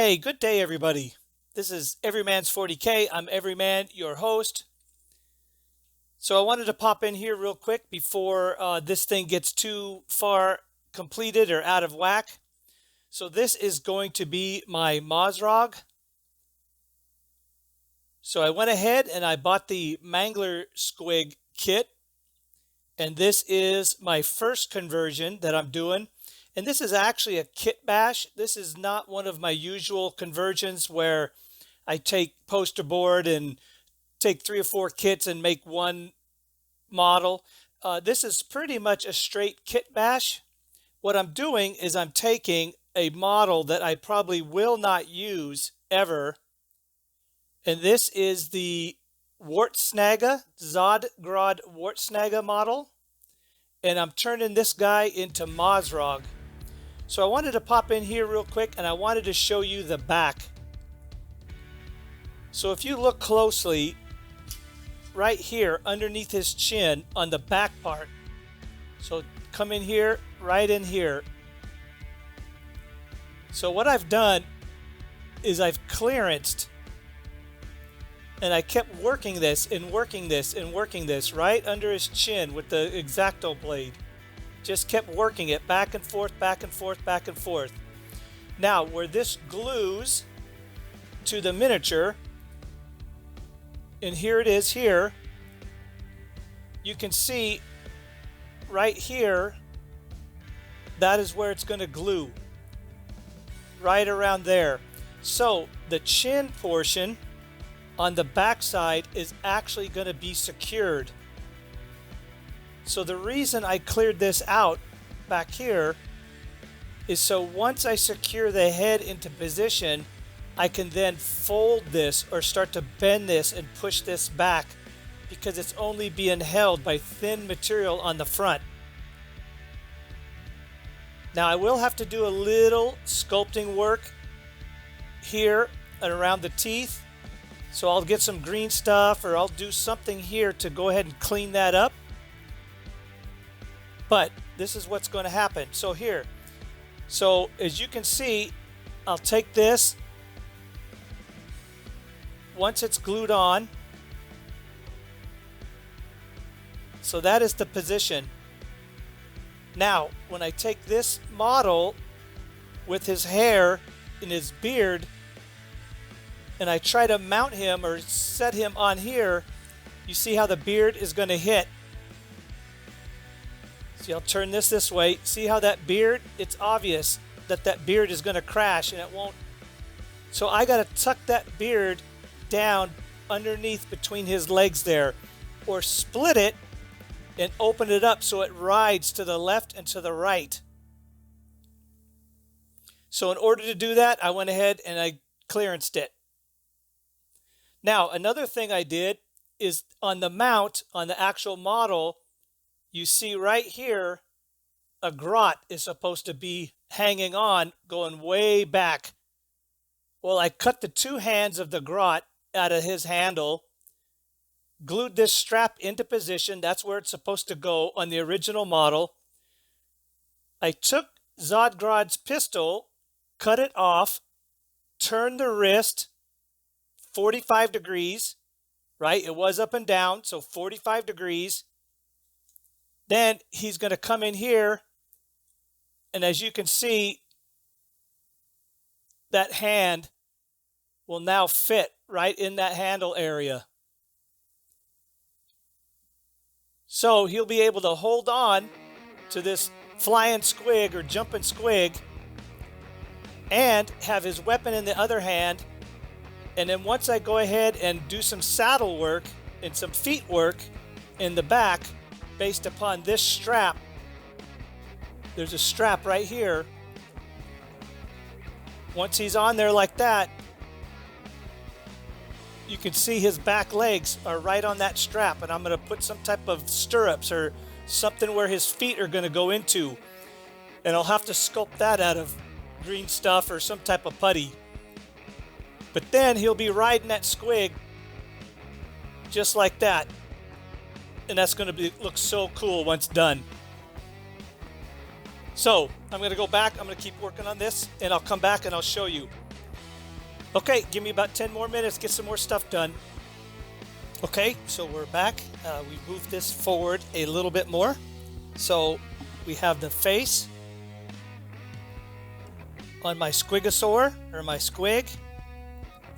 Hey, good day, everybody. This is Everyman's 40K. I'm Everyman, your host. So I wanted to pop in here real quick before this thing gets too far completed or out of whack. So this is going to be my Mozrog. So I went ahead and I bought the Mangler Squig kit. And this is my first conversion that I'm doing. And this is actually a kit bash. This is not one of my usual conversions where I take poster board and take 3 or 4 kits and make one model. This is pretty much a straight kit bash. What I'm doing is I'm taking a model that I probably will not use ever. And this is the Zodgrod Wartsnaga model. And I'm turning this guy into Mozrog. So I wanted to pop in here real quick and I wanted to show you the back. So if you look closely, right here underneath his chin on the back part. So come in here, right in here. So what I've done is I've clearanced and I kept working this and working this and working this right under his chin with the X-Acto blade. Just kept working it back and forth, back and forth, back and forth. Now, where this glues to the miniature, and here it is here, you can see right here, that is where it's going to glue. Right around there. So, the chin portion on the back side is actually going to be secured. So the reason I cleared this out back here is so once I secure the head into position, I can then fold this or start to bend this and push this back because it's only being held by thin material on the front. Now I will have to do a little sculpting work here and around the teeth. So I'll get some green stuff or I'll do something here to go ahead and clean that up. But this is what's going to happen. So here, so as you can see, I'll take this. Once it's glued on, so that is the position. Now, when I take this model with his hair and his beard, and I try to mount him or set him on here, you see how the beard is going to hit. See, I'll turn this way. See how that beard, it's obvious that that beard is going to crash and it won't. So I got to tuck that beard down underneath between his legs there, or split it and open it up so it rides to the left and to the right. So in order to do that, I went ahead and I clearanced it. Now, another thing I did is on the mount, on the actual model, you see right here, a grot is supposed to be hanging on, going way back. Well, I cut the 2 hands of the grot out of his handle, glued this strap into position. That's where it's supposed to go on the original model. I took Zodgrod's pistol, cut it off, turned the wrist 45 degrees, right? It was up and down, so 45 degrees. Then he's going to come in here, and as you can see, that hand will now fit right in that handle area. So he'll be able to hold on to this flying squig or jumping squig and have his weapon in the other hand. And then once I go ahead and do some saddle work and some feet work in the back, based upon this strap, there's a strap right here. Once he's on there like that, you can see his back legs are right on that strap, and I'm going to put some type of stirrups or something where his feet are going to go into, and I'll have to sculpt that out of green stuff or some type of putty. But then he'll be riding that squig just like that. And that's going to look so cool once done. So I'm going to go back. I'm going to keep working on this, and I'll come back and I'll show you. Okay, give me about 10 more minutes, get some more stuff done. Okay, so we're back. We moved this forward a little bit more. So we have the face on my Squigosaur, or my Squig.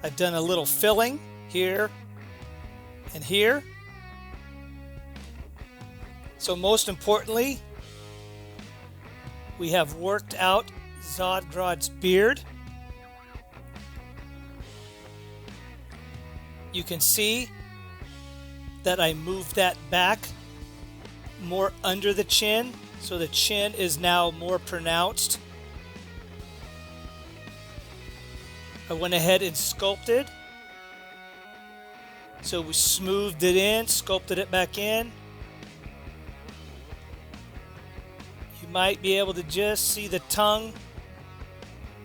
I've done a little filling here and here. So most importantly, we have worked out Zodgrod's beard. You can see that I moved that back more under the chin, so the chin is now more pronounced. I went ahead and sculpted. So we smoothed it in, sculpted it back in. You might be able to just see the tongue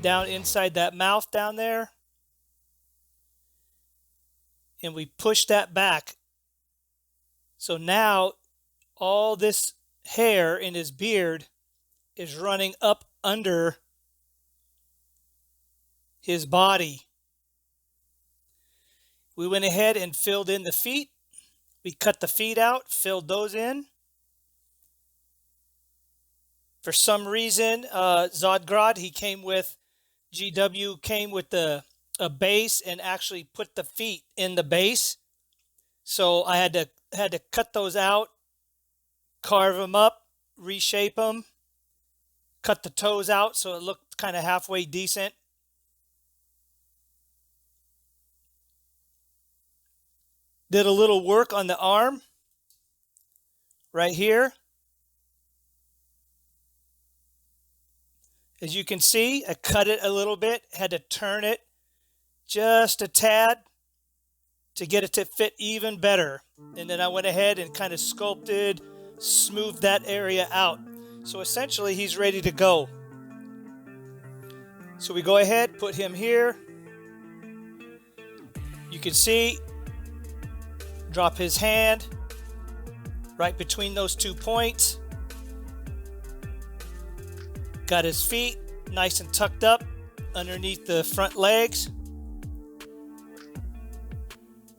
down inside that mouth down there. And we push that back. So now all this hair in his beard is running up under his body. We went ahead and filled in the feet. We cut the feet out, filled those in. For some reason, Zodgrod, GW came with a base and actually put the feet in the base. So I had to cut those out, carve them up, reshape them, cut the toes out so it looked kind of halfway decent. Did a little work on the arm right here. As you can see, I cut it a little bit, had to turn it just a tad to get it to fit even better. And then I went ahead and kind of sculpted, smoothed that area out. So essentially he's ready to go. So we go ahead, put him here. You can see, drop his hand right between those 2 points. Got his feet nice and tucked up underneath the front legs.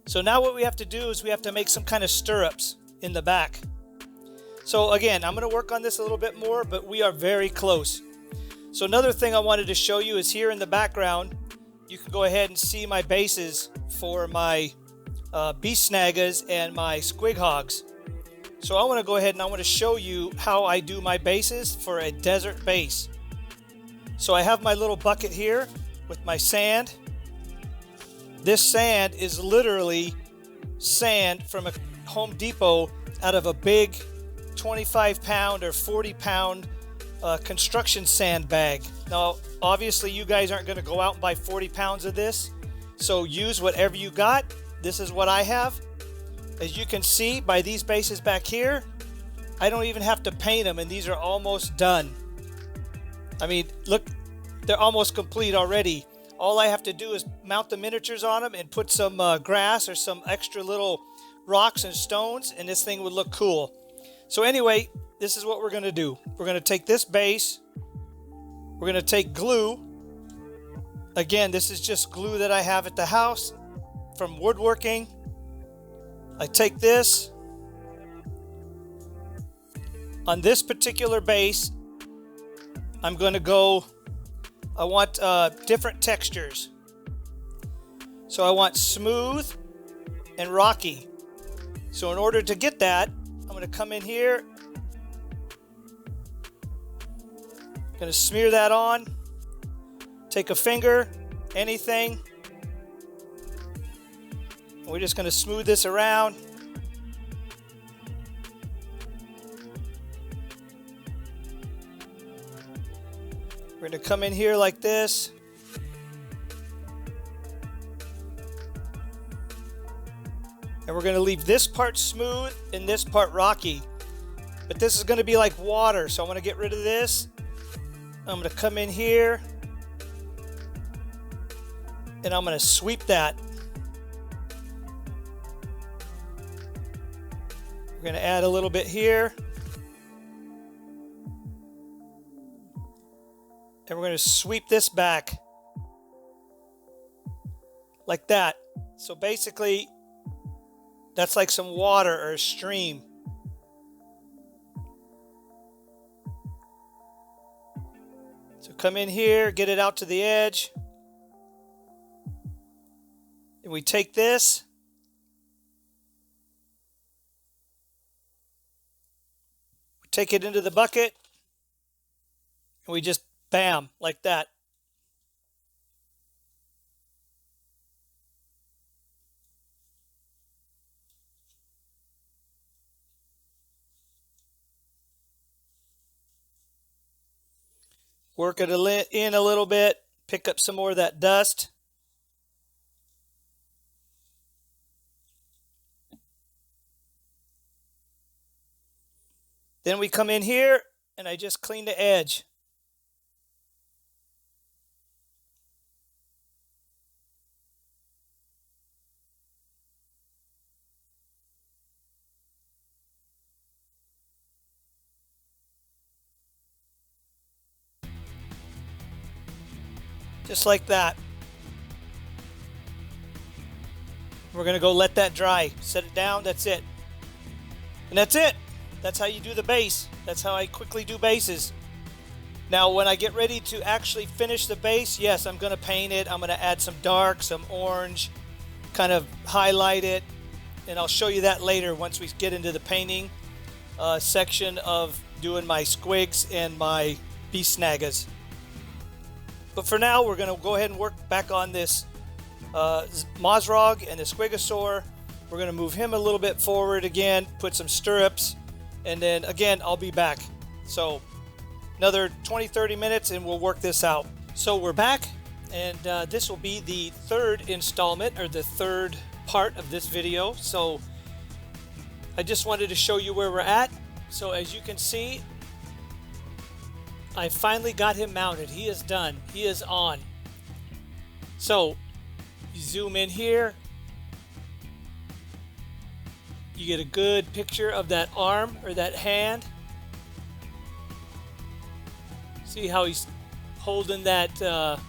So now what we have to do is we have to make some kind of stirrups in the back. So again, I'm going to work on this a little bit more, but we are very close. So another thing I wanted to show you is here in the background, you can go ahead and see my bases for my beast snaggas and my Squighogs. So I want to go ahead and I want to show you how I do my bases for a desert base. So I have my little bucket here with my sand. This sand is literally sand from a Home Depot out of a big 25-pound or 40-pound construction sand bag. Now, obviously, you guys aren't going to go out and buy 40 pounds of this, so use whatever you got. This is what I have. As you can see by these bases back here, I don't even have to paint them, and these are almost done. I mean, look, they're almost complete already. All I have to do is mount the miniatures on them and put some grass or some extra little rocks and stones, and this thing would look cool. So anyway, this is what we're going to do. We're going to take this base. We're going to take glue. Again, this is just glue that I have at the house from woodworking. I take this. On this particular base, I'm going to go, I want different textures. So I want smooth and rocky. So in order to get that, I'm going to come in here. I'm going to smear that on. Take a finger, anything. We're just going to smooth this around. We're going to come in here like this. And we're going to leave this part smooth and this part rocky. But this is going to be like water, so I'm going to get rid of this. I'm going to come in here. And I'm going to sweep that. We're going to add a little bit here. And we're going to sweep this back. like that. So basically, that's like some water or a stream. So come in here, get it out to the edge. And we take this. We take it into the bucket. And we just bam, like that. Work it in a little bit, pick up some more of that dust. Then we come in here and I just clean the edge. Just like that. We're going to go let that dry. Set it down. That's it. And that's it. That's how you do the base. That's how I quickly do bases. Now, when I get ready to actually finish the base, yes, I'm going to paint it. I'm going to add some dark, some orange, kind of highlight it. And I'll show you that later once we get into the painting section of doing my squigs and my beast snaggas. But for now, we're going to go ahead and work back on this Mozrog and the Squigosaur. We're going to move him a little bit forward again, put some stirrups, and then again, I'll be back. So another 20-30 minutes and we'll work this out. So we're back, and this will be the third installment, or the third part of this video. So I just wanted to show you where we're at. So as you can see, I finally got him mounted. He is done. He is on. So you zoom in here. You get a good picture of that arm or that hand. See how he's holding that, I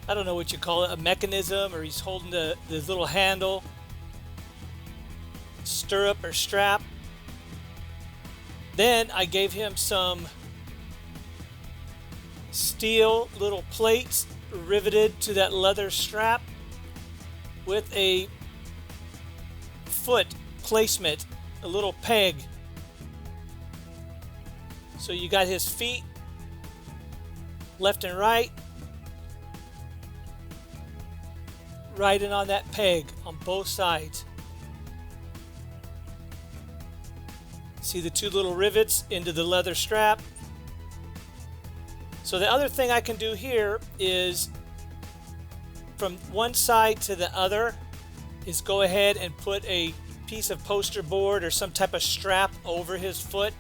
don't know what you call it, a mechanism, or he's holding the little handle, stirrup or strap. Then I gave him some steel little plates riveted to that leather strap with a foot placement, a little peg. So you got his feet left and right, riding on that peg on both sides. See the two little rivets into the leather strap. So the other thing I can do here is, from one side to the other, is go ahead and put a piece of poster board or some type of strap over his foot.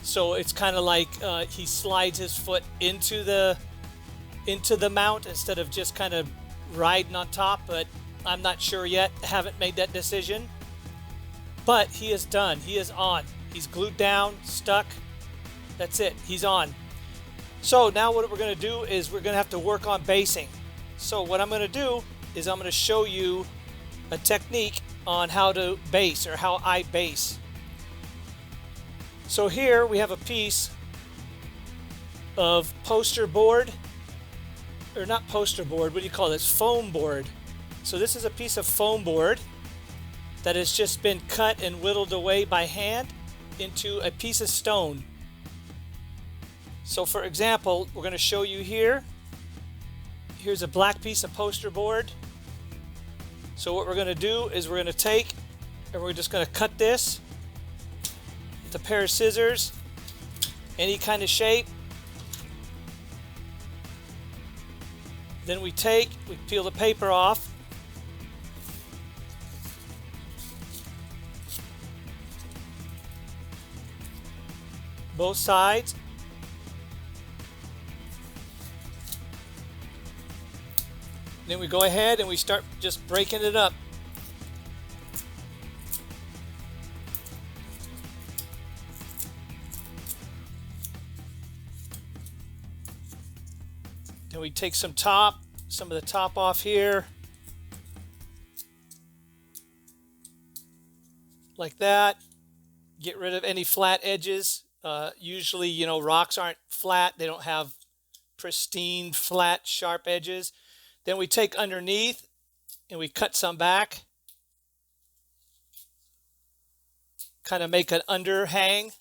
So it's kind of like he slides his foot into the mount instead of just kind of riding on top. But I'm not sure yet. Haven't made that decision. But he is done. He is on. He's glued down, stuck. That's it. He's on. So now what we're going to do is we're going to have to work on basing. So what I'm going to do is I'm going to show you a technique on how to base, or how I base. So here we have a piece of poster board, or not poster board, what do you call this? Foam board. So this is a piece of foam board that has just been cut and whittled away by hand into a piece of stone. So for example, we're going to show you here. Here's a black piece of poster board. So what we're going to do is we're going to take and we're just going to cut this with a pair of scissors, any kind of shape. Then we peel the paper off. Both sides. Then we go ahead and we start just breaking it up. Then we take some top, some of the top off here. Like that. Get rid of any flat edges. Usually, you know, rocks aren't flat. They don't have pristine, flat, sharp edges. Then we take underneath and we cut some back. Kind of make an underhang.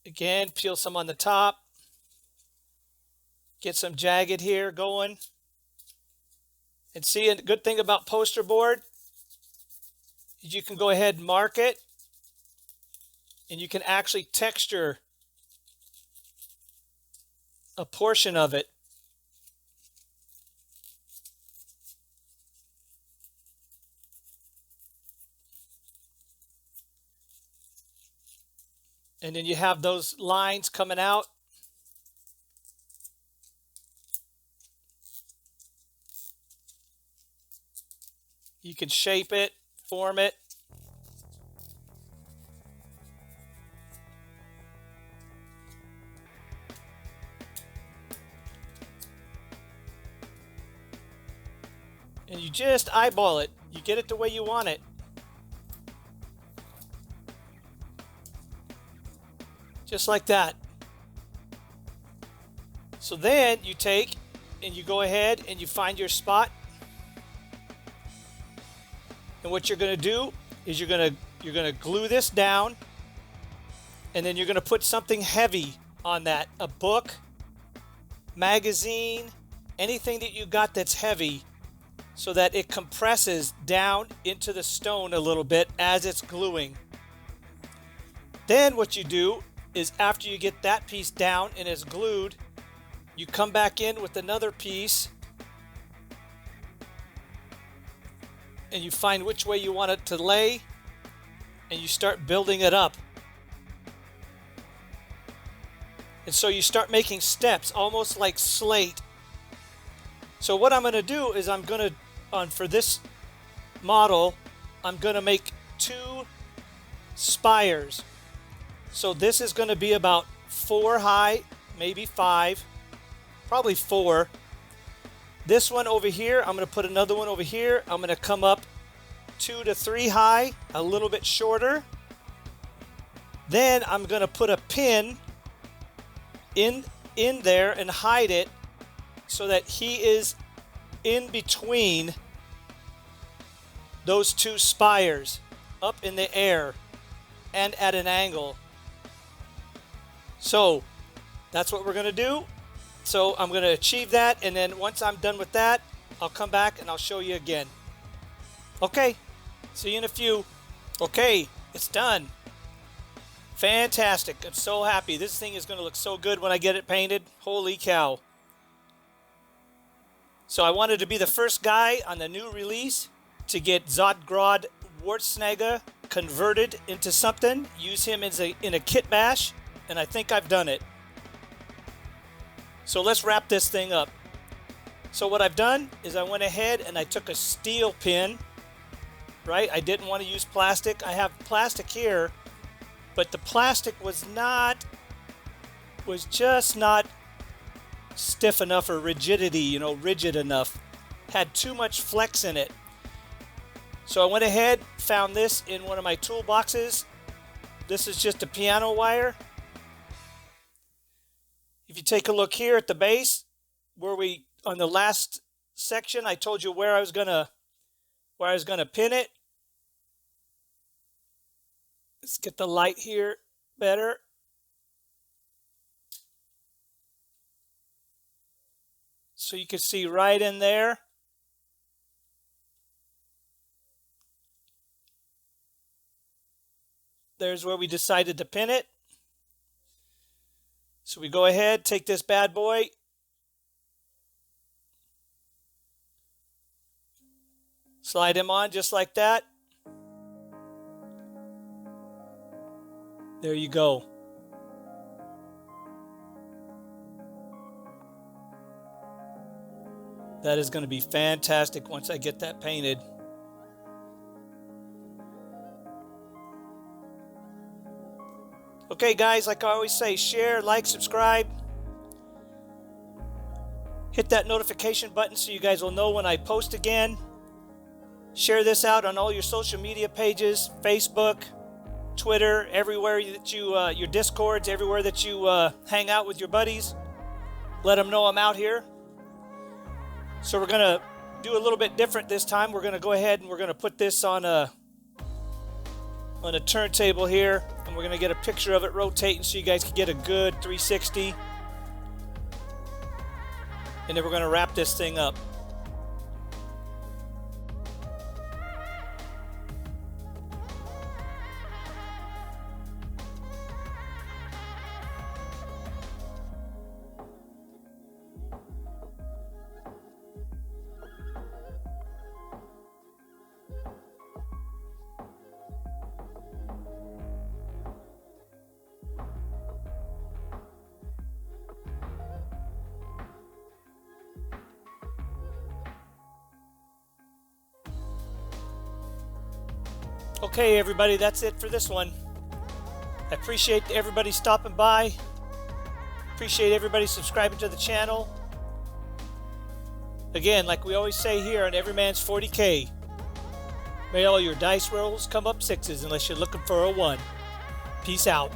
Again, peel some on the top. Get some jagged here going. And see, a good thing about poster board is you can go ahead and mark it. And you can actually texture a portion of it. And then you have those lines coming out. You can shape it, form it. And you just eyeball it. You get it the way you want it. Just like that. So then you take and you go ahead and you find your spot. And what you're going to do is you're going to glue this down, and then you're going to put something heavy on that. A book, magazine, anything that you got that's heavy, so that it compresses down into the stone a little bit as it's gluing. Then what you do is after you get that piece down and it's glued, you come back in with another piece and you find which way you want it to lay and you start building it up. And so you start making steps, almost like slate. So what I'm going to do is for this model, I'm going to make 2 spires. So this is going to be about 4 high, maybe 5, probably 4. This one over here, I'm going to put another one over here. I'm going to come up 2 to 3 high, a little bit shorter. Then I'm going to put a pin in there and hide it so that he is in between those 2 spires, up in the air and at an angle. So that's what we're going to do. So I'm going to achieve that, and then once I'm done with that, I'll come back and I'll show you again. Okay, see you in a few. Okay, it's done. Fantastic. I'm so happy. This thing is going to look so good when I get it painted. Holy cow. So I wanted to be the first guy on the new release to get Zodgrod Wartsnaga converted into something. Use him in a kit bash, and I think I've done it. So let's wrap this thing up. So what I've done is I went ahead and I took a steel pin, right? I didn't want to use plastic. I have plastic here, but the plastic was just not stiff enough, or rigidity, rigid enough. Had too much flex in it. So I went ahead, found this in one of my toolboxes. This is just a piano wire. If you take a look here at the base, on the last section, I told you where I was gonna pin it. Let's get the light here better. So you can see right in there. There's where we decided to pin it. So we go ahead, take this bad boy, slide him on just like that. There you go. That is going to be fantastic once I get that painted. Okay, guys, like I always say, share, like, subscribe. Hit that notification button so you guys will know when I post again. Share this out on all your social media pages, Facebook, Twitter, everywhere that you, your Discords, everywhere that you hang out with your buddies. Let them know I'm out here. So we're going to do a little bit different this time. We're going to go ahead and we're going to put this on a turntable here, and we're going to get a picture of it rotating so you guys can get a good 360. And then we're going to wrap this thing up. Okay, everybody, that's it for this one. I appreciate everybody stopping by. Appreciate everybody subscribing to the channel. Again, like we always say here on Everyman's 40K, may all your dice rolls come up 6s unless you're looking for a 1. Peace out.